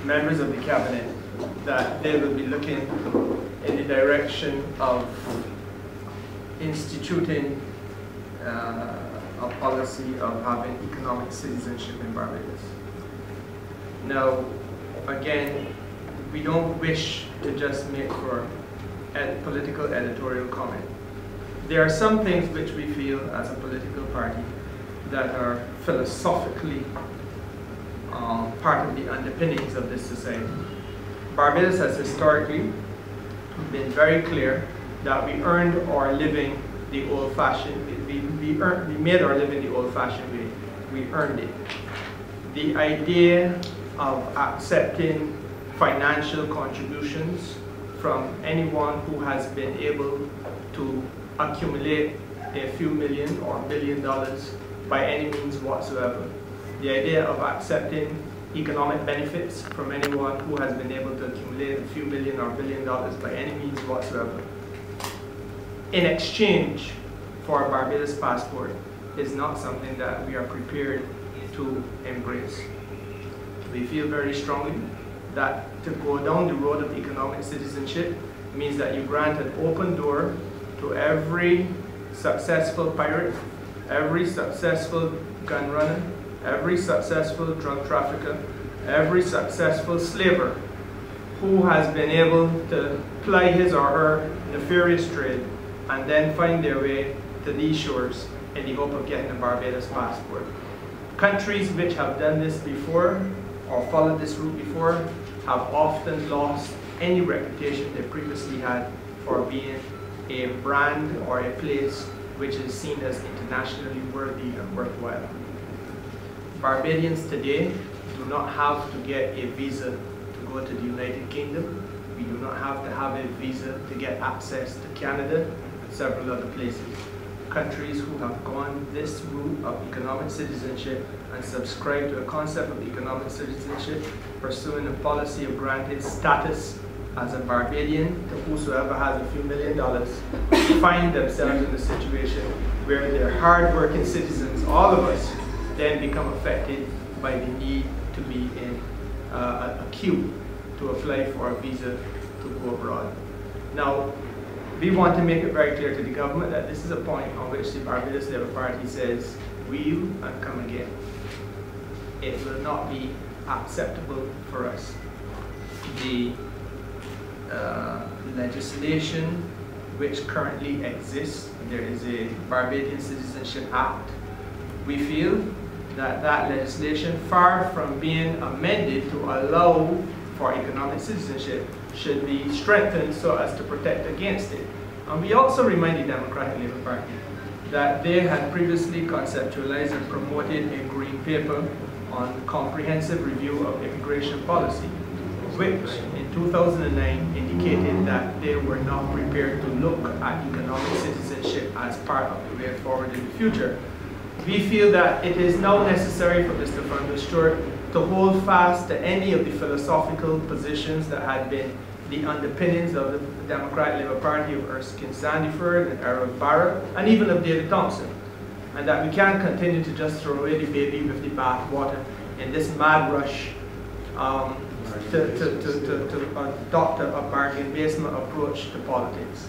members of the cabinet that they will be looking in the direction of instituting a policy of having economic citizenship in Barbados. Now, again, we don't wish to just make for political editorial comment. There are some things which we feel as a political party that are philosophically part of the underpinnings of this society. Barbados has historically been very clear that we earned our living the old-fashioned, we made our living the old-fashioned way. We earned it. The idea of accepting financial contributions from anyone who has been able to accumulate a few million or $1 billion by any means whatsoever. The idea of accepting economic benefits from anyone who has been able to accumulate a few million or $1 billion by any means whatsoever in exchange for a Barbados passport is not something that we are prepared to embrace. We feel very strongly that to go down the road of economic citizenship means that you grant an open door to every successful pirate, every successful gun runner, every successful drug trafficker, every successful slaver who has been able to ply his or her nefarious trade and then find their way to these shores in the hope of getting a Barbados passport. Countries which have done this before or followed this route before have often lost any reputation they previously had for being a brand or a place which is seen as internationally worthy and worthwhile. Barbadians today do not have to get a visa to go to the United Kingdom. We do not have to have a visa to get access to Canada and several other places. Countries who have gone this route of economic citizenship and subscribe to a concept of economic citizenship, pursuing a policy of granting status as a Barbadian to whosoever has a few $1 million, find themselves in a situation where their hard-working citizens, all of us, then become affected by the need to be in a queue to apply for a visa to go abroad. Now, we want to make it very clear to the government that this is a point on which the Barbados Labour Party says, will and come again. It will not be acceptable for us. The legislation which currently exists, there is a Barbadian Citizenship Act. We feel that that legislation, far from being amended to allow for economic citizenship, should be strengthened so as to protect against it. And we also remind the Democratic Labour Party that they had previously conceptualized and promoted a green paper on comprehensive review of immigration policy, which in 2009 indicated that they were not prepared to look at economic citizenship as part of the way forward in the future. We feel that it is now necessary for Mr. Van der Stewart to hold fast to any of the philosophical positions that had been the underpinnings of the Democratic Labour Party of Erskine Sandiford and Errol Barra, and even of David Thompson, and that we can't continue to just throw away the baby with the bathwater in this mad rush to adopt a bargain basement approach to politics.